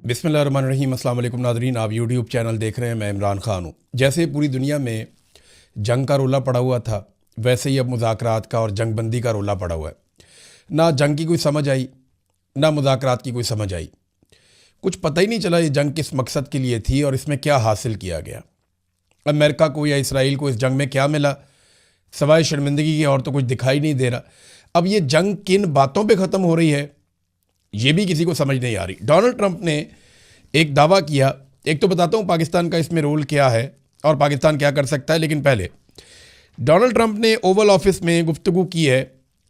बिस्मिल्लाहिर्रहमानिर्रहीम। अस्सलाम वालेकुम नाज़रीन, आप यूट्यूब चैनल देख रहे हैं। मैं इमरान ख़ान हूँ। जैसे पूरी दुनिया में जंग का रोला पड़ा हुआ था, वैसे ही अब मुज़ाकरात का और जंगबंदी का रोला पड़ा हुआ है। ना जंग की कोई समझ आई, ना मुज़ाकरात की कोई समझ आई। कुछ पता ही नहीं चला ये जंग किस मकसद के लिए थी और इसमें क्या हासिल किया गया। अमेरिका को या इसराइल को इस जंग में क्या मिला, सवाए शर्मिंदगी के और तो कुछ दिखाई नहीं दे रहा। अब ये जंग किन बातों पे ख़त्म हो रही है, ये भी किसी को समझ नहीं आ रही। डोनाल्ड ट्रंप ने एक दावा किया। एक तो बताता हूँ पाकिस्तान का इसमें रोल क्या है और पाकिस्तान क्या कर सकता है, लेकिन पहले डोनाल्ड ट्रंप ने ओवल ऑफिस में गुफ्तगू की है।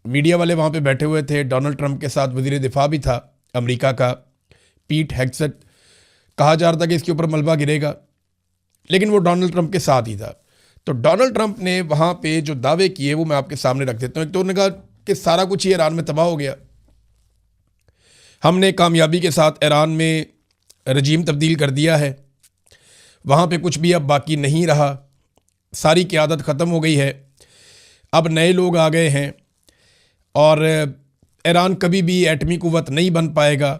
मीडिया वाले वहाँ पे बैठे हुए थे। डोनाल्ड ट्रंप के साथ वज़ीर दिफा भी था अमेरिका का, पीट हेगसेट। कहा जा रहा था कि इसके ऊपर मलबा गिरेगा, लेकिन वो डोनाल्ड ट्रंप के साथ ही था। तो डोनाल्ड ट्रंप ने वहाँ पे जो दावे किए वो मैं आपके सामने रख देता हूँ। एक तो उन्होंने कहा कि सारा कुछ ही ईरान में तबाह हो गया, हमने कामयाबी के साथ ईरान में रजीम तब्दील कर दिया है, वहाँ पे कुछ भी अब बाकी नहीं रहा, सारी क़यादत ख़त्म हो गई है, अब नए लोग आ गए हैं और ईरान कभी भी एटमी कुव्वत नहीं बन पाएगा।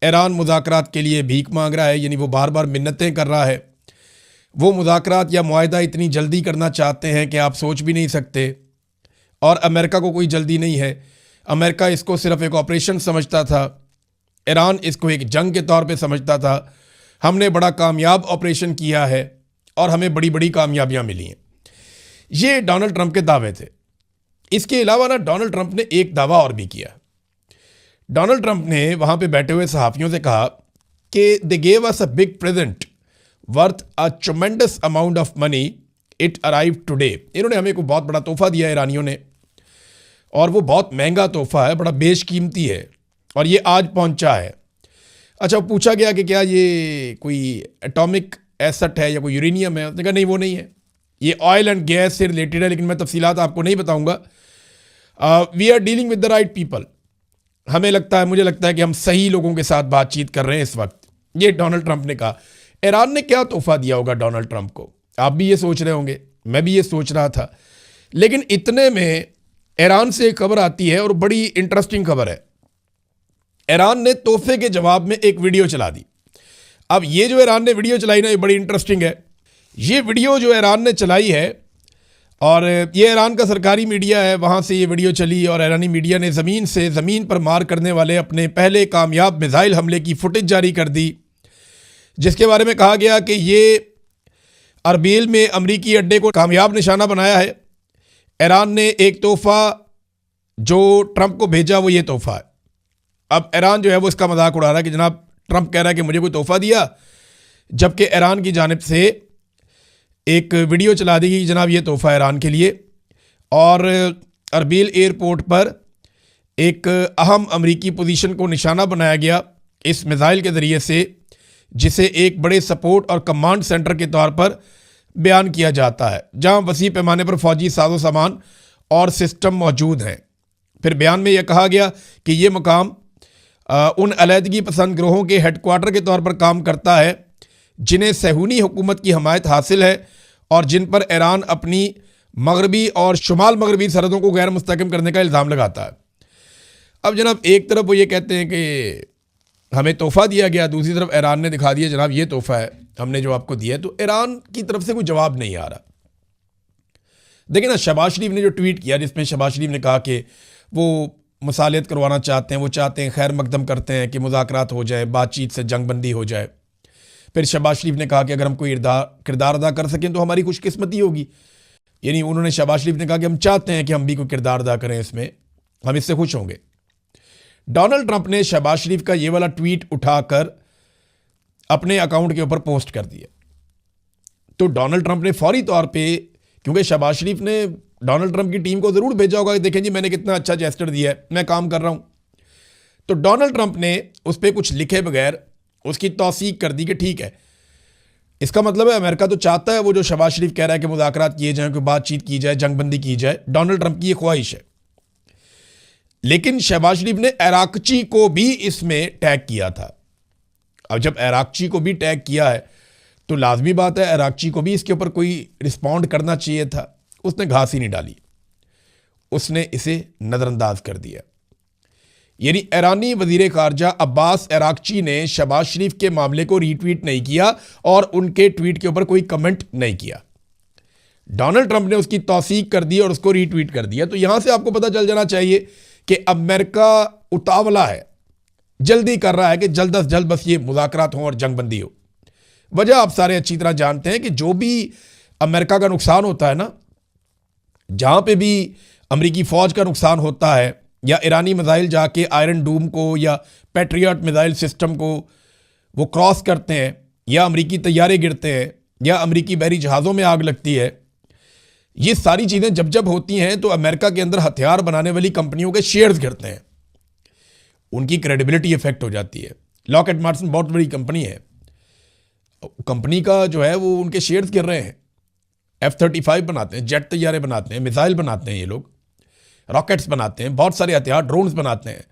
ईरान मुज़ाकरात के लिए भीख मांग रहा है, यानी वो बार बार मिन्नतें कर रहा है। वो मुज़ाकरात या मुआहदा इतनी जल्दी करना चाहते हैं कि आप सोच भी नहीं सकते। और अमेरिका को कोई जल्दी नहीं है। अमेरिका इसको सिर्फ़ एक ऑपरेशन समझता था, ईरान इसको एक जंग के तौर पे समझता था। हमने बड़ा कामयाब ऑपरेशन किया है और हमें बड़ी बड़ी कामयाबियां मिली हैं। ये डोनाल्ड ट्रंप के दावे थे। इसके अलावा ना डोनाल्ड ट्रंप ने एक दावा और भी किया। डोनाल्ड ट्रंप ने वहाँ पे बैठे हुए सहाफ़ियों से कहा कि they gave us a big present worth a tremendous amount of money, it arrive today. इन्होंने हमें को बहुत बड़ा तोहफ़ा दिया ईरानियों ने, और वो बहुत महंगा तोहफ़ा है, बड़ा बेशकीमती है, और ये आज पहुंचा है। अच्छा, पूछा गया कि क्या ये कोई एटॉमिक एसेट है या कोई यूरेनियम है। उसने कहा नहीं, वो नहीं है, ये ऑयल एंड गैस से रिलेटेड है, लेकिन मैं तफसीलात आपको नहीं बताऊंगा। We are dealing with the right people. हमें लगता है, मुझे लगता है कि हम सही लोगों के साथ बातचीत कर रहे हैं इस वक्त। ये डोनाल्ड ट्रंप ने कहा। ईरान ने क्या तोहफा दिया होगा डोनाल्ड ट्रंप को, आप भी ये सोच रहे होंगे, मैं भी ये सोच रहा था। लेकिन इतने में ईरान से एक खबर आती है, और बड़ी इंटरेस्टिंग खबर है। ईरान ने तोहफे के जवाब में एक वीडियो चला दी। अब ये जो ईरान ने वीडियो चलाई ना, ये बड़ी इंटरेस्टिंग है। ये वीडियो जो ईरान ने चलाई है, और ये ईरान का सरकारी मीडिया है, वहाँ से ये वीडियो चली, और ईरानी मीडिया ने ज़मीन पर मार करने वाले अपने पहले कामयाब मिसाइल हमले की फुटेज जारी कर दी, जिसके बारे में कहा गया कि ये अरबील में अमरीकी अड्डे को कामयाब निशाना बनाया है। ईरान ने एक तोहफ़ा जो ट्रंप को भेजा, वो ये तोहफ़ा है। अब ईरान जो है वो इसका मजाक उड़ा रहा है कि जनाब ट्रंप कह रहा है कि मुझे कोई तोहफ़ा दिया, जबकि ईरान की जानिब से एक वीडियो चला दी गई, जनाब ये तोहफ़ा ईरान के लिए। और अरबील एयरपोर्ट पर एक अहम अमरीकी पोजीशन को निशाना बनाया गया इस मिसाइल के ज़रिए से, जिसे एक बड़े सपोर्ट और कमांड सेंटर के तौर पर बयान किया जाता है, जहाँ वसी पैमाने पर फ़ौजी साजो सामान और सिस्टम मौजूद हैं। फिर बयान में यह कहा गया कि ये मुकाम उन अलहदगी पसंद ग्रोहों के हेडक्वार्टर के तौर पर काम करता है जिन्हें सहूनी हुकूमत की हमायत हासिल है, और जिन पर ईरान अपनी मगरबी और शुमाल मगरबी सरहदों को गैर मुस्तकम करने का इल्ज़ाम लगाता है। अब जनाब एक तरफ वो ये कहते हैं कि हमें तोहफ़ा दिया गया, दूसरी तरफ ईरान ने दिखा दिया जनाब ये तोहफ़ा है हमने जो आपको दिया है। तो ईरान की तरफ से कोई जवाब नहीं आ रहा। देखिए ना, शहबाज शरीफ ने जो ट्वीट किया, जिसमें शहबाज शरीफ ने कहा कि वो मसालियत करवाना चाहते हैं, वो चाहते हैं, खैर मकदम करते हैं कि मुज़ाकरात हो जाए, बातचीत से जंगबंदी हो जाए। फिर शहबाज शरीफ ने कहा कि अगर हम कोई किरदार अदा कर सकें तो हमारी खुशकिस्मती होगी। यानी उन्होंने, शहबाज शरीफ ने कहा कि हम चाहते हैं कि हम भी कोई किरदार अदा करें इसमें, हम इससे खुश होंगे। डोनाल्ड ट्रंप ने शहबाज शरीफ का ये वाला ट्वीट उठाकर अपने अकाउंट के ऊपर पोस्ट कर दिया। तो डोनाल्ड ट्रंप ने फौरी तौर पर, क्योंकि शहबाज शरीफ ने डोनाल्ड ट्रंप की टीम को ज़रूर भेजा होगा कि देखें जी मैंने कितना अच्छा जेस्चर दिया है, मैं काम कर रहा हूँ। तो डोनाल्ड ट्रंप ने उस पर कुछ लिखे बगैर उसकी तौसीक कर दी कि ठीक है। इसका मतलब है अमेरिका तो चाहता है वो जो शहबाज शरीफ कह रहा है कि मुज़ाकरात किए जाएं, कोई बातचीत की जाए, जंगबंदी की जाए, डोनाल्ड ट्रंप की ये ख्वाहिश है। लेकिन शहबाज शरीफ ने इराकची को भी इसमें टैग किया था। अब जब इराकची को भी टैग किया है तो लाजमी बात है इराकची को भी इसके ऊपर कोई रिस्पॉन्ड करना चाहिए था। उसने घास ही नहीं डाली, उसने इसे नज़रअंदाज कर दिया। यानी ईरानी वजीर खारजा अब्बास अरागची ने शहबाज शरीफ के मामले को रीट्वीट नहीं किया और उनके ट्वीट के ऊपर कोई कमेंट नहीं किया। डोनाल्ड ट्रंप ने उसकी तौसीक कर दी और उसको रीट्वीट कर दिया। तो यहां से आपको पता चल जाना चाहिए कि अमेरिका उतावला है, जल्दी कर रहा है कि जल्द अज जल्द बस ये मुज़ाकरात हों और जंगबंदी हो। वजह आप सारे अच्छी तरह जानते हैं कि जो भी अमेरिका का नुकसान होता है ना, जहां पे भी अमेरिकी फौज का नुकसान होता है या ईरानी मिसाइल जाके आयरन डूम को या पैट्रियट मिसाइल सिस्टम को वो क्रॉस करते हैं या अमेरिकी तैयारे गिरते हैं या अमेरिकी बहरी जहाज़ों में आग लगती है, ये सारी चीज़ें जब जब होती हैं तो अमेरिका के अंदर हथियार बनाने वाली कंपनियों के शेयर्स गिरते हैं, उनकी क्रेडिबिलिटी इफेक्ट हो जाती है। लॉकहीड मार्टिन बहुत बड़ी कंपनी है, कंपनी का जो है वो उनके शेयर्स गिर रहे हैं। F-35 बनाते हैं, जेट तैयारे बनाते हैं, मिसाइल बनाते हैं, ये लोग रॉकेट्स बनाते हैं, बहुत सारे हथियार ड्रोन्स बनाते हैं।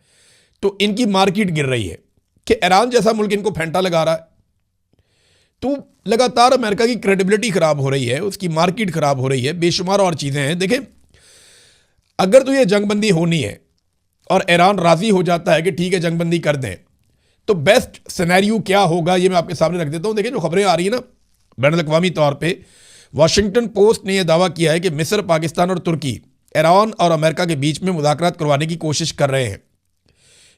तो इनकी मार्केट गिर रही है कि ईरान जैसा मुल्क इनको फेंटा लगा रहा है। तो लगातार अमेरिका की क्रेडिबिलिटी खराब हो रही है, उसकी मार्केट खराब हो रही है, बेशुमार और चीज़ें हैं। देखें, अगर तो ये जंगबंदी होनी है और ईरान राज़ी हो जाता है कि ठीक है जंगबंदी कर दें, तो बेस्ट सिनेरियो क्या होगा ये मैं आपके सामने रख देता हूँ। देखिए, जो खबरें आ रही है ना बैनुल-अक़वामी तौर पे, वाशिंगटन पोस्ट ने यह दावा किया है कि मिस्र, पाकिस्तान और तुर्की ईरान और अमेरिका के बीच में मुज़ाकरात करवाने की कोशिश कर रहे हैं।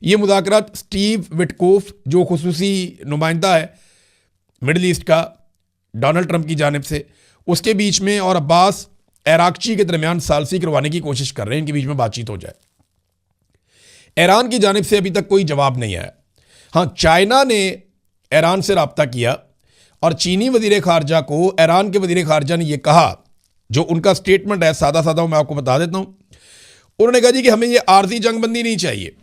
ये मुज़ाकरात स्टीव विटकोफ, जो खुसूसी नुमाइंदा है मिडल ईस्ट का डोनाल्ड ट्रंप की जानिब से, उसके बीच में और अब्बास अरागची के दरमियान सालसी करवाने की कोशिश कर रहे हैं, इनके बीच में बातचीत हो जाए। ईरान की जानिब से अभी तक कोई जवाब नहीं आया। हाँ, चाइना ने ईरान से रब्ता किया और चीनी वजीर खारजा को ईरान के वजीर खारजा ने यह कहा, जो उनका स्टेटमेंट है सादा सादा मैं आपको बता देता हूं। उन्होंने कहा जी कि हमें ये आर्जी जंगबंदी नहीं चाहिए,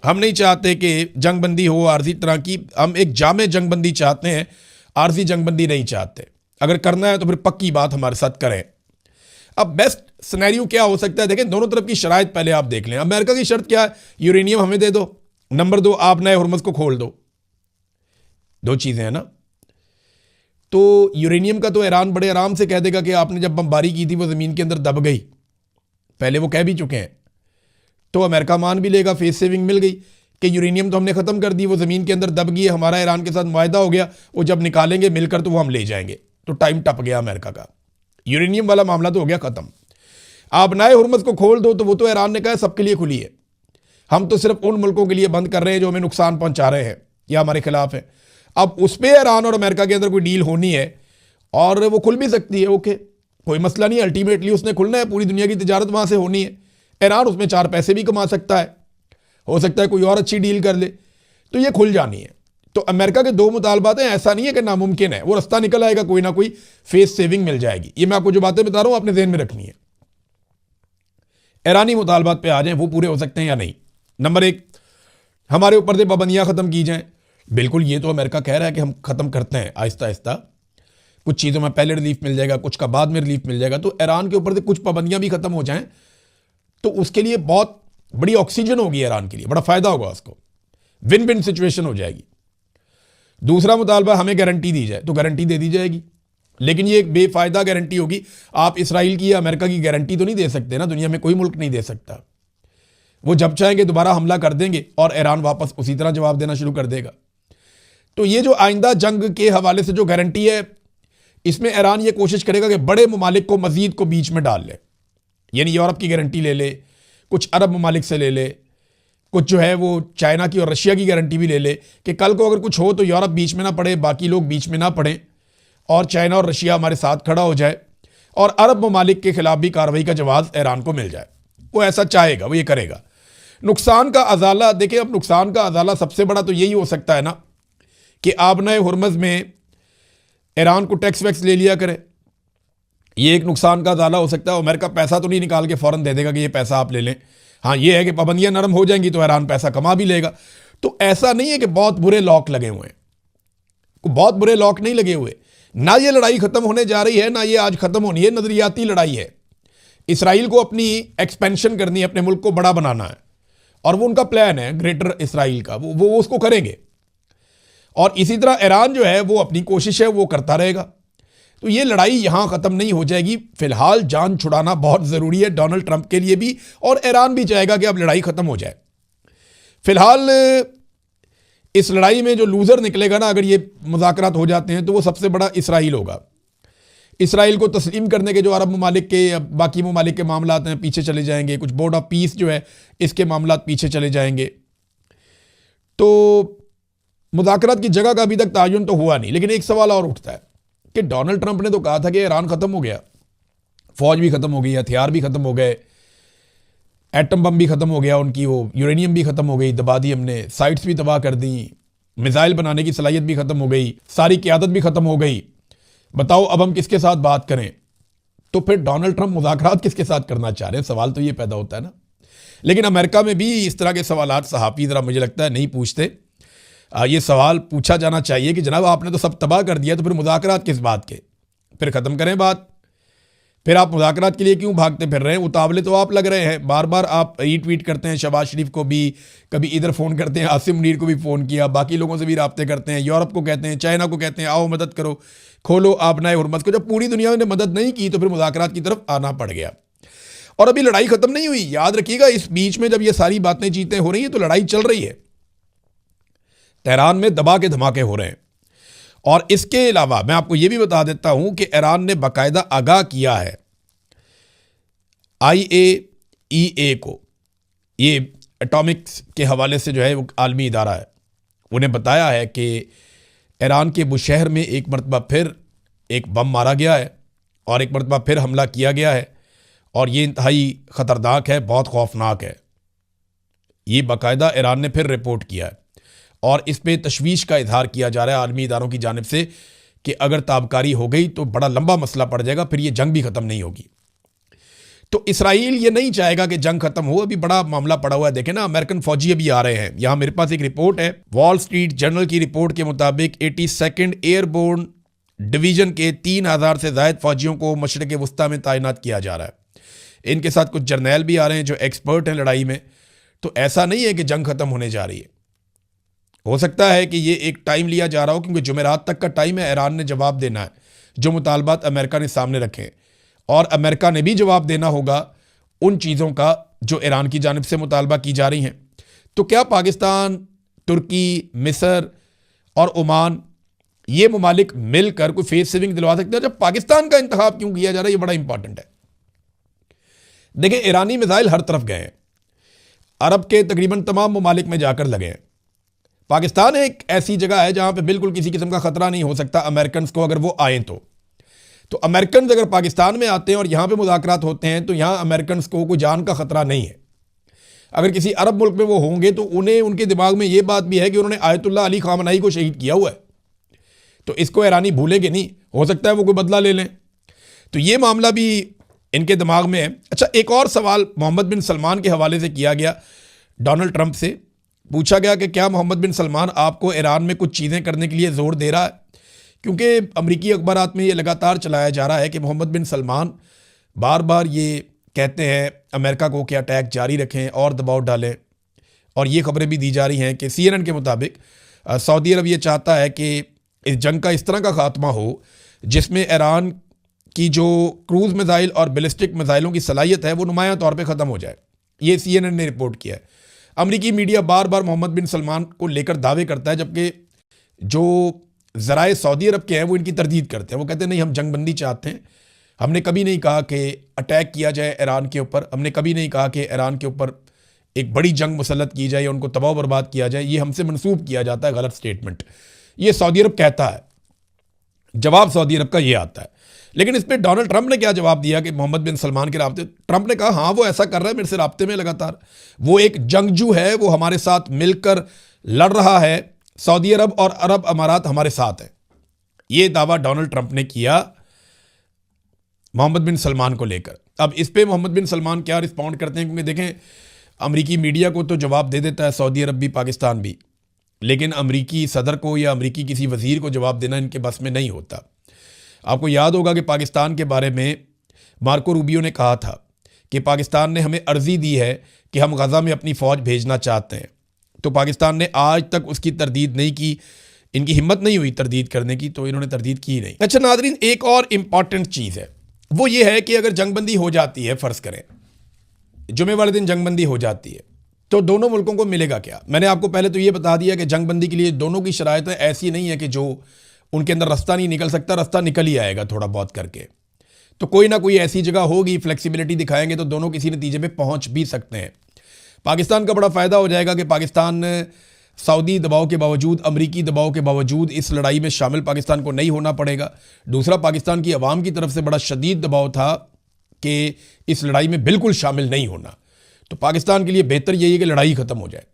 हम नहीं चाहते कि जंगबंदी हो आर्जी तरह की, हम एक जामे जंगबंदी चाहते हैं, आर्जी जंगबंदी नहीं चाहते। अगर करना है तो फिर पक्की बात हमारे साथ करें। अब बेस्ट सिनेरियो क्या हो सकता है? देखें, दोनों तरफ की शराइत पहले आप देख लें। अमेरिका की शर्त क्या है? यूरेनियम हमें दे दो, नंबर 2 आप नए हुर्मुज़ को खोल दो। दो चीज़ें हैं ना। तो यूरेनियम का तो ईरान बड़े आराम से कह देगा कि आपने जब बमबारी की थी वो ज़मीन के अंदर दब गई, पहले वो कह भी चुके हैं। तो अमेरिका मान भी लेगा, फेस सेविंग मिल गई कि यूरेनियम तो हमने ख़त्म कर दी, वो ज़मीन के अंदर दब गई है, हमारा ईरान के साथ मुआहदा हो गया, वो जब निकालेंगे मिलकर तो वो हम ले जाएंगे। तो टाइम टप गया अमेरिका का, यूरेनियम वाला मामला तो हो गया ख़त्म। आप नए हुर्मुज़ को खोल दो तो वो तो ईरान ने कहा सबके लिए खुली है, हम तो सिर्फ उन मुल्कों के लिए बंद कर रहे हैं जो हमें नुकसान पहुंचा रहे हैं या हमारे खिलाफ है। अब उस पर ईरान और अमेरिका के अंदर कोई डील होनी है और वो खुल भी सकती है, ओके, कोई मसला नहीं। अल्टीमेटली उसने खुलना है, पूरी दुनिया की तिजारत वहां से होनी है। ईरान उसमें 4 पैसे भी कमा सकता है, हो सकता है कोई और अच्छी डील कर ले, तो ये खुल जानी है। तो अमेरिका के 2 मुतालबात हैं, ऐसा नहीं है कि नामुमकिन है, वो रास्ता निकल आएगा, कोई ना कोई फेस सेविंग मिल जाएगी। ये मैं आपको जो बातें बता रहा हूं आपने ध्यान में रखनी है। ईरानी मुतालबात पे आ जाएं, वो पूरे हो सकते हैं या नहीं। नंबर 1, हमारे ऊपर से पाबंदियां खत्म की जाएं। बिल्कुल, ये तो अमेरिका कह रहा है कि हम खत्म करते हैं आहिस्ता आहिस्ता, कुछ चीज़ों में पहले रिलीफ मिल जाएगा, कुछ का बाद में रिलीफ मिल जाएगा। तो ईरान के ऊपर से कुछ पाबंदियां भी खत्म हो जाएं तो उसके लिए बहुत बड़ी ऑक्सीजन होगी, ईरान के लिए बड़ा फायदा होगा, उसको विन विन सिचुएशन हो जाएगी। दूसरा मुतालबा, हमें गारंटी दी जाए, तो गारंटी दे दी जाएगी, लेकिन ये एक बेफायदा गारंटी होगी। आप इसराइल की या अमेरिका की गारंटी तो नहीं दे सकते ना, दुनिया में कोई मुल्क नहीं दे सकता। वो जब चाहेंगे दोबारा हमला कर देंगे और ईरान वापस उसी तरह जवाब देना शुरू कर देगा। तो ये जो आइंदा जंग के हवाले से जो गारंटी है, इसमें ईरान ये कोशिश करेगा कि बड़े ममालिक को मजीद को बीच में डाल ले, यानी यूरोप की गारंटी ले ले, कुछ अरब ममालिक से ले ले, कुछ जो है वो चाइना की और रशिया की गारंटी भी ले ले कि कल को अगर कुछ हो तो यूरोप बीच में ना पड़े, बाकी लोग बीच में ना पड़े और चाइना और रशिया हमारे साथ खड़ा हो जाए और अरब ममालिक के खिलाफ भी कार्रवाई का जवाब ईरान को मिल जाए। वो ऐसा चाहेगा, वो ये करेगा। नुकसान का अजाला देखिए, अब नुकसान का अजाला सबसे बड़ा तो यही हो सकता है ना कि आप नए हुर्मुज़ में ईरान को टैक्स वैक्स ले लिया करे, ये एक नुकसान का अजाला हो सकता है। अमेरिका पैसा तो नहीं निकाल के फ़ौरन दे देगा कि ये पैसा आप ले लें। हाँ, ये है कि पाबंदियां नरम हो जाएंगी तो ईरान पैसा कमा भी लेगा। तो ऐसा नहीं है कि बहुत बुरे लॉक लगे हुए हैं, बहुत बुरे लॉक नहीं लगे हुए। ना ये लड़ाई खत्म होने जा रही है, ना ये आज खत्म होनी है, नजरियाती लड़ाई है। इसराइल को अपनी एक्सपेंशन करनी है, अपने मुल्क को बड़ा बनाना है और वो उनका प्लान है ग्रेटर इसराइल का, वो उसको करेंगे। और इसी तरह ईरान जो है वो अपनी कोशिश है वो करता रहेगा। तो ये लड़ाई यहां खत्म नहीं हो जाएगी। फिलहाल जान छुड़ाना बहुत जरूरी है डोनाल्ड ट्रंप के लिए भी, और ईरान भी चाहेगा कि अब लड़ाई खत्म हो जाए। फिलहाल इस लड़ाई में जो लूज़र निकलेगा ना, अगर ये मुज़ाकरात हो जाते हैं, तो वो सबसे बड़ा इसराइल होगा। इसराइल को तस्लीम करने के जो अरब ममालिक के या बाकी ममालिक के मामलात हैं पीछे चले जाएंगे, कुछ बोर्ड ऑफ पीस जो है इसके मामलात पीछे चले जाएंगे। तो मुज़ाकरात की जगह का अभी तक तयन तो हुआ नहीं, लेकिन एक सवाल और उठता है कि डोनाल्ड ट्रंप ने तो कहा था कि ईरान ख़त्म हो गया, फौज भी ख़त्म हो गई, हथियार भी ख़त्म हो गए, एटम बम भी ख़त्म हो गया, उनकी वो यूरेनियम भी ख़त्म हो गई, दबा दी हमने, साइट्स भी तबाह कर दी, मिसाइल बनाने की सलाहियत भी ख़त्म हो गई, सारी क़यादत भी ख़त्म हो गई। बताओ अब हम किसके साथ बात करें? तो फिर डोनाल्ड ट्रंप मुज़ाकरात किसके साथ करना चाह रहे हैं? सवाल तो ये पैदा होता है ना। लेकिन अमेरिका में भी इस तरह के सवालात सहाफ़ी ज़रा मुझे लगता है नहीं पूछते। ये सवाल पूछा जाना चाहिए कि जनाब आपने तो सब तबाह कर दिया, तो फिर मुज़ाकरात किस बात के? फिर ख़त्म करें बात। फिर आप मुज़ाकरात के लिए क्यों भागते फिर रहे हैं? उतावले तो आप लग रहे हैं, बार बार आप रीट्वीट करते हैं शहबाज शरीफ को भी, कभी इधर फ़ोन करते हैं, आसिम मुनीर को भी फ़ोन किया, बाकी लोगों से भी राब्ते करते हैं, यूरोप को कहते हैं, चाइना को कहते हैं आओ मदद करो, खोलो आबनाए हुर्मत को। जब पूरी दुनिया ने मदद नहीं की तो फिर मुज़ाकरात की तरफ आना पड़ गया। और अभी लड़ाई ख़त्म नहीं हुई, याद रखिएगा। इस बीच में जब ये सारी बातें चीतें हो रही हैं तो लड़ाई चल रही है, तेहरान में दबा के धमाके हो रहे हैं। और इसके अलावा मैं आपको ये भी बता देता हूं कि ईरान ने बाकायदा आगाह किया है IAEA को, ये एटॉमिक्स के हवाले से जो है वो आलमी इदारा है, उन्हें बताया है कि ईरान के बुशहर में एक मरतबा फिर एक बम मारा गया है और एक मरतबा फिर हमला किया गया है, और ये इंतहाई ख़तरनाक है, बहुत खौफनाक है। ये बाकायदा ईरान ने फिर रिपोर्ट किया है और इस पर तशवीश का इजहार किया जा रहा है आलमी इदारों की जानिब से कि अगर ताबकारी हो गई तो बड़ा लंबा मसला पड़ जाएगा, फिर ये जंग भी ख़त्म नहीं होगी। तो इसराइल ये नहीं चाहेगा कि जंग खत्म हो, अभी बड़ा मामला पड़ा हुआ है। देखें ना, अमेरिकन फौजी अभी आ रहे हैं। यहां मेरे पास एक रिपोर्ट है, वॉल स्ट्रीट जर्नल की रिपोर्ट के मुताबिक 82nd एयरबोर्न डिवीजन के 3000 से ज़ायद फौजियों को मशरिक़ वस्ता में तैनात किया जा रहा है। इनके साथ कुछ जर्नैल भी आ रहे हैं जो एक्सपर्ट हैं लड़ाई में। तो ऐसा नहीं है कि जंग खत्म होने जा रही है। हो सकता है कि ये एक टाइम लिया जा रहा हो, क्योंकि जुमेरात तक का टाइम है, ईरान ने जवाब देना है जो मुतालबात अमेरिका ने सामने रखे, और अमेरिका ने भी जवाब देना होगा उन चीज़ों का जो ईरान की जानिब से मुतालबा की जा रही हैं। तो क्या पाकिस्तान, तुर्की, मिस्र और ओमान ये ममालिक मिलकर कोई फेस सेविंग दिलवा सकते हैं? जब पाकिस्तान का इंतखाब क्यों किया जा रहा है, ये बड़ा इंपॉर्टेंट है। देखिए, ईरानी मिसाइल हर तरफ गए हैं, अरब के तकरीबन तमाम ममालिक में जाकर लगे हैं। पाकिस्तान एक ऐसी जगह है जहां पे बिल्कुल किसी किस्म का खतरा नहीं हो सकता अमेरिकन को, अगर वो आए तो अमेरिकन अगर पाकिस्तान में आते हैं और यहां पे मुज़ाकरात होते हैं तो यहां अमेरिकन को कोई जान का खतरा नहीं है। अगर किसी अरब मुल्क में वो होंगे तो उन्हें, उनके दिमाग में ये बात भी है कि उन्होंने आयतुल्लाह अली खामनाई को शहीद किया हुआ है, तो इसको ईरानी भूलेंगे नहीं। हो सकता है वो कोई बदला ले लें, तो ये मामला भी इनके दिमाग में है। अच्छा, एक और सवाल मोहम्मद बिन सलमान के हवाले से किया गया। डोनाल्ड ट्रंप से पूछा गया कि क्या मोहम्मद बिन सलमान आपको ईरान में कुछ चीज़ें करने के लिए ज़ोर दे रहा है? क्योंकि अमरीकी अखबारात में ये लगातार चलाया जा रहा है कि मोहम्मद बिन सलमान बार बार ये कहते हैं अमेरिका को कि अटैक जारी रखें और दबाव डालें, और ये खबरें भी दी जा रही हैं कि CNN के मुताबिक सऊदी अरब ये चाहता है कि इस जंग का इस तरह का खात्मा हो जिसमें ईरान की जो क्रूज़ मिसाइल और बैलिस्टिक मिसाइलों की सलाहियत है वो नुमायां तौर पे ख़त्म हो जाए। ये CNN ने रिपोर्ट किया है। अमरीकी मीडिया बार बार मोहम्मद बिन सलमान को लेकर दावे करता है, जबकि जो ज़राए सऊदी अरब के हैं वो इनकी तरदीद करते हैं। वो कहते हैं नहीं, हम जंगबंदी चाहते हैं, हमने कभी नहीं कहा कि अटैक किया जाए ईरान के ऊपर, हमने कभी नहीं कहा कि ईरान के ऊपर एक बड़ी जंग मुसल्लत की जाए या उनको तबाह बर्बाद किया जाए। ये हमसे मनसूब किया जाता है गलत स्टेटमेंट, ये सऊदी अरब कहता है। जवाब सऊदी अरब का ये आता है। लेकिन इस पर डोनाल्ड ट्रंप ने क्या जवाब दिया कि मोहम्मद बिन सलमान के राब्ते, ट्रंप ने कहा हाँ वो ऐसा कर रहा है, मेरे से राब्ते में लगातार, वो एक जंगजू है, वो हमारे साथ मिलकर लड़ रहा है, सऊदी अरब और अरब अमारात हमारे साथ है। ये दावा डोनाल्ड ट्रंप ने किया मोहम्मद बिन सलमान को लेकर। अब इस पे मोहम्मद बिन सलमान क्या रिस्पॉन्ड करते हैं, क्योंकि देखें अमरीकी मीडिया को तो जवाब दे देता है सऊदी अरब भी, पाकिस्तान भी, लेकिन अमरीकी सदर को या अमरीकी किसी वज़ीर को जवाब देना इनके बस में नहीं होता। आपको याद होगा कि पाकिस्तान के बारे में मार्को रूबियो ने कहा था कि पाकिस्तान ने हमें अर्जी दी है कि हम गज़ा में अपनी फ़ौज भेजना चाहते हैं, तो पाकिस्तान ने आज तक उसकी तरदीद नहीं की, इनकी हिम्मत नहीं हुई तरदीद करने की, तो इन्होंने तरदीद की नहीं। अच्छा नाज़रीन, एक और इम्पॉर्टेंट चीज़ है, वो ये है कि अगर जंगबंदी हो जाती है, फ़र्ज़ करें जुमे वाले दिन जंगबंदी हो जाती है, तो दोनों मुल्कों को मिलेगा क्या? मैंने आपको पहले तो ये बता दिया कि जंगबंदी के लिए दोनों की शरायतें ऐसी नहीं है कि जो उनके अंदर रास्ता नहीं निकल सकता, रास्ता निकल ही आएगा थोड़ा बहुत करके। तो कोई ना कोई ऐसी जगह होगी, फ्लेक्सिबिलिटी दिखाएंगे तो दोनों किसी नतीजे पे पहुंच भी सकते हैं। पाकिस्तान का बड़ा फ़ायदा हो जाएगा कि पाकिस्तान सऊदी दबाव के बावजूद, अमरीकी दबाव के बावजूद इस लड़ाई में शामिल पाकिस्तान को नहीं होना पड़ेगा। दूसरा, पाकिस्तान की आवाम की तरफ से बड़ा शदीद दबाव था कि इस लड़ाई में बिल्कुल शामिल नहीं होना। तो पाकिस्तान के लिए बेहतर यही है कि लड़ाई ख़त्म हो जाए,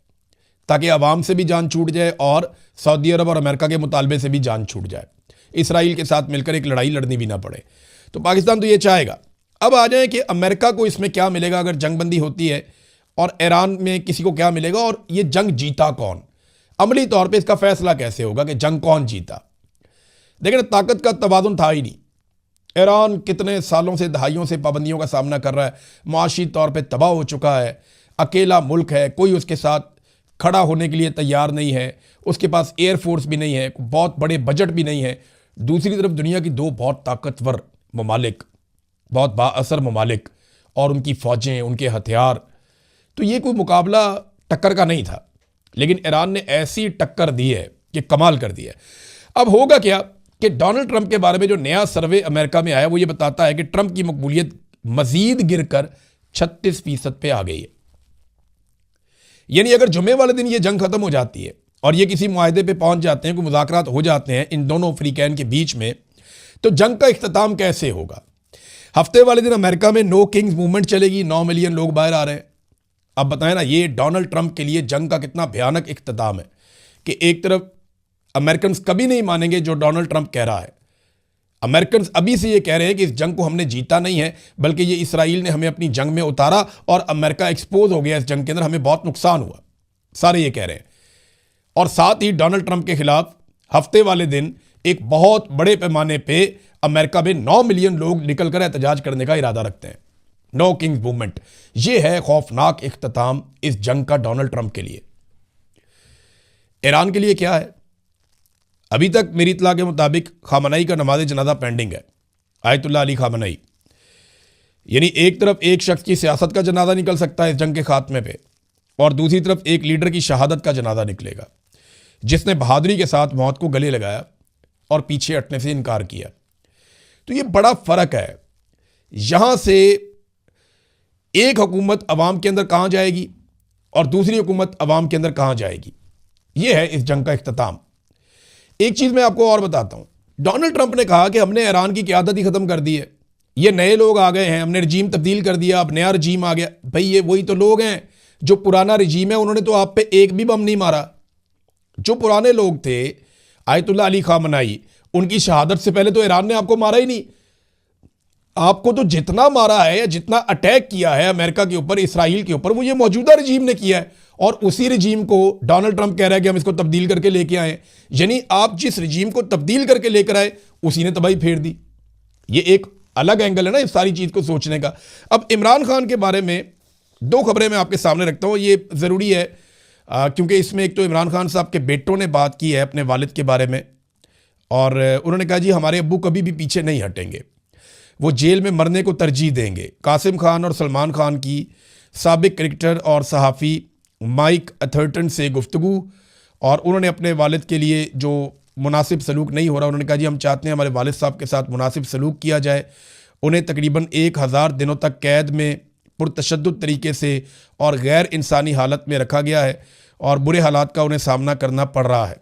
ताकि आवाम से भी जान छूट जाए और सऊदी अरब और अमेरिका के मुतालबे से भी जान छूट जाए, इसराइल के साथ मिलकर एक लड़ाई लड़नी भी ना पड़े। तो पाकिस्तान तो ये चाहेगा। अब आ जाए कि अमेरिका को इसमें क्या मिलेगा अगर जंगबंदी होती है, और ईरान में किसी को क्या मिलेगा, और ये जंग जीता कौन, अमली तौर पे इसका फैसला कैसे होगा कि जंग कौन जीता। लेकिन ताकत का तवाज़ुन था ही नहीं। ईरान कितने सालों से, दहाइयों से पाबंदियों का सामना कर रहा है, मुआशी तौर पे तबाह हो चुका है, अकेला मुल्क है, कोई उसके साथ खड़ा होने के लिए तैयार नहीं है, उसके पास एयरफोर्स भी नहीं है, बहुत बड़े बजट भी नहीं है। दूसरी तरफ दुनिया की दो बहुत ताकतवर ममालिक, बहुत बाअसर ममालिक, और उनकी फ़ौजें, उनके हथियार, तो ये कोई मुकाबला टक्कर का नहीं था। लेकिन ईरान ने ऐसी टक्कर दी है कि कमाल कर दिया है। अब होगा क्या कि डोनाल्ड ट्रंप के बारे में जो नया सर्वे अमेरिका में आया वो ये बताता है कि ट्रंप की मकबूलियत मजीद गिरकर 36% पे आ गई है। यानी अगर जुमे वाले दिन ये जंग खत्म हो जाती है और ये किसी मुआहदे पे पहुंच जाते हैं, कोई मुज़ाकरात हो जाते हैं इन दोनों अफ्रीकैन के बीच में, तो जंग का इख्तिताम कैसे होगा? हफ्ते वाले दिन अमेरिका में नो किंग्स मूवमेंट चलेगी, 9 मिलियन लोग बाहर आ रहे हैं। अब बताएं ना, ये डोनाल्ड ट्रंप के लिए जंग का कितना भयानक इख्तिताम है कि एक तरफ अमेरिकन कभी नहीं मानेंगे जो डोनाल्ड ट्रंप कह रहा है। अमेरिकन अभी से ये कह रहे हैं कि इस जंग को हमने जीता नहीं है, बल्कि ये इसराइल ने हमें अपनी जंग में उतारा और अमेरिका एक्सपोज हो गया इस जंग के अंदर, हमें बहुत नुकसान हुआ, सारे ये कह रहे हैं। और साथ ही डोनाल्ड ट्रंप के खिलाफ हफ्ते वाले दिन एक बहुत बड़े पैमाने पे अमेरिका में 9 मिलियन लोग निकलकर एहतजाज करने का इरादा रखते हैं। नो किंग्स मूवमेंट, ये है खौफनाक इख्तिताम इस जंग का डोनाल्ड ट्रंप के लिए। ईरान के लिए क्या है? अभी तक मेरी इत्तला के मुताबिक खामनई का नमाज जनाजा पेंडिंग है, आयतुल्लाह अली खामनई। यानी एक तरफ एक शख्स की सियासत का जनाजा निकल सकता है इस जंग के खात्मे पे, और दूसरी तरफ एक लीडर की शहादत का जनाजा निकलेगा जिसने बहादुरी के साथ मौत को गले लगाया और पीछे हटने से इनकार किया। तो ये बड़ा फ़र्क है। यहां से एक हुकूमत अवाम के अंदर कहां जाएगी और दूसरी हुकूमत अवाम के अंदर कहां जाएगी, यह है इस जंग का इख्तिताम। एक चीज़ मैं आपको और बताता हूं, डोनाल्ड ट्रंप ने कहा कि हमने ईरान की क़यादत ही ख़त्म कर दी है, ये नए लोग आ गए हैं, हमने रजीम तब्दील कर दिया, अब नया रजीम आ गया। भाई ये वही तो लोग हैं जो पुराना रजीम है, उन्होंने तो आप पे एक भी बम नहीं मारा। जो पुराने लोग थे आयतुल्लाह अली खामनई, उनकी शहादत से पहले तो ईरान ने आपको मारा ही नहीं। आपको तो जितना मारा है या जितना अटैक किया है अमेरिका के ऊपर, इसराइल के ऊपर, वो ये मौजूदा रजीम ने किया है, और उसी रजीम को डोनाल्ड ट्रंप कह रहा है कि हम इसको तब्दील करके लेके आए। यानी आप जिस रजीम को तब्दील करके लेकर आए उसी ने तबाही फेर दी। ये एक अलग एंगल है ना इस सारी चीज़ को सोचने का। अब इमरान खान के बारे में दो खबरें मैं आपके सामने रखता हूँ, ये ज़रूरी है क्योंकि इसमें एक तो इमरान खान साहब के बेटों ने बात की है अपने वालिद के बारे में, और उन्होंने कहा जी हमारे अब्बू कभी भी पीछे नहीं हटेंगे, वो जेल में मरने को तरजीह देंगे। कासिम खान और सलमान खान की साबिक क्रिकेटर और सहाफ़ी माइक अथर्टन से गुफ्तगू, और उन्होंने अपने वालिद के लिए जो मुनासिब सलूक नहीं हो रहा, उन्होंने कहा जी हम चाहते हैं हमारे वालिद साहब के साथ मुनासिब सलूक किया जाए। उन्हें तकरीबन 1000 दिनों तक कैद में पुरतशद्दुद तरीके से और गैर इंसानी हालत में रखा गया है और बुरे हालात का उन्हें सामना करना पड़ रहा है।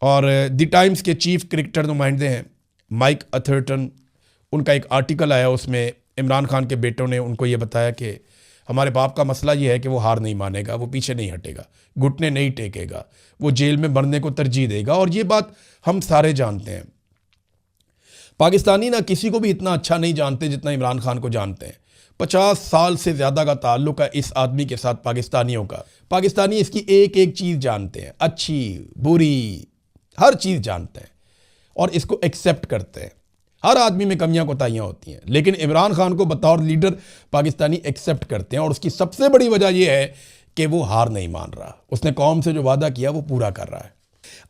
और द टाइम्स के चीफ क्रिकेटर नुमाइंदे हैं माइक अथर्टन, उनका एक आर्टिकल आया, उसमें इमरान खान के बेटों ने उनको ये बताया कि हमारे बाप का मसला ये है कि वो हार नहीं मानेगा, वो पीछे नहीं हटेगा, घुटने नहीं टेकेगा, वो जेल में मरने को तरजीह देगा। और ये बात हम सारे जानते हैं। पाकिस्तानी ना किसी को भी इतना अच्छा नहीं जानते जितना इमरान खान को जानते हैं। 50 साल से ज़्यादा का ताल्लुक़ है इस आदमी के साथ पाकिस्तानियों का। पाकिस्तानी इसकी एक एक चीज़ जानते हैं, अच्छी बुरी हर चीज़ जानते हैं और इसको एक्सेप्ट करते हैं। हर आदमी में कमियां कोताहियां होती हैं, लेकिन इमरान खान को बतौर लीडर पाकिस्तानी एक्सेप्ट करते हैं, और उसकी सबसे बड़ी वजह यह है कि वो हार नहीं मान रहा। उसने कौम से जो वादा किया वो पूरा कर रहा है।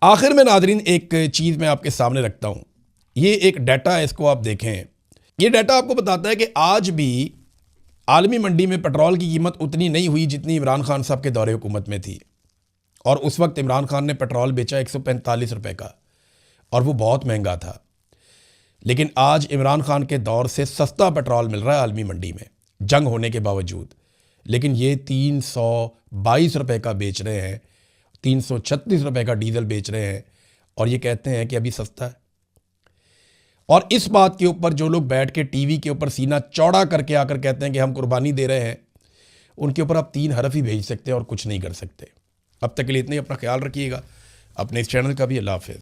आखिर में नादरीन एक चीज़ मैं आपके सामने रखता हूँ, ये एक डाटा है, इसको आप देखें। ये डाटा आपको बताता है कि आज भी आलमी मंडी में पेट्रोल की कीमत उतनी नहीं हुई जितनी इमरान खान साहब के दौरे हुकूमत में थी, और उस वक्त इमरान खान ने पेट्रोल बेचा 145 रुपये का, और वो बहुत महंगा था। लेकिन आज इमरान खान के दौर से सस्ता पेट्रोल मिल रहा है आलमी मंडी में, जंग होने के बावजूद। लेकिन ये 322 रुपये का बेच रहे हैं, 336 रुपये का डीजल बेच रहे हैं, और ये कहते हैं कि अभी सस्ता है। और इस बात के ऊपर जो लोग बैठ के टीवी के ऊपर सीना चौड़ा करके आकर कहते हैं कि हम कुर्बानी दे रहे हैं, उनके ऊपर आप 3 हरफ ही भेज सकते हैं और कुछ नहीं कर सकते। अब तक के लिए इतना ही। अपना ख्याल रखिएगा, अपने इस चैनल का भी। अल्लाह हाफ़िज़।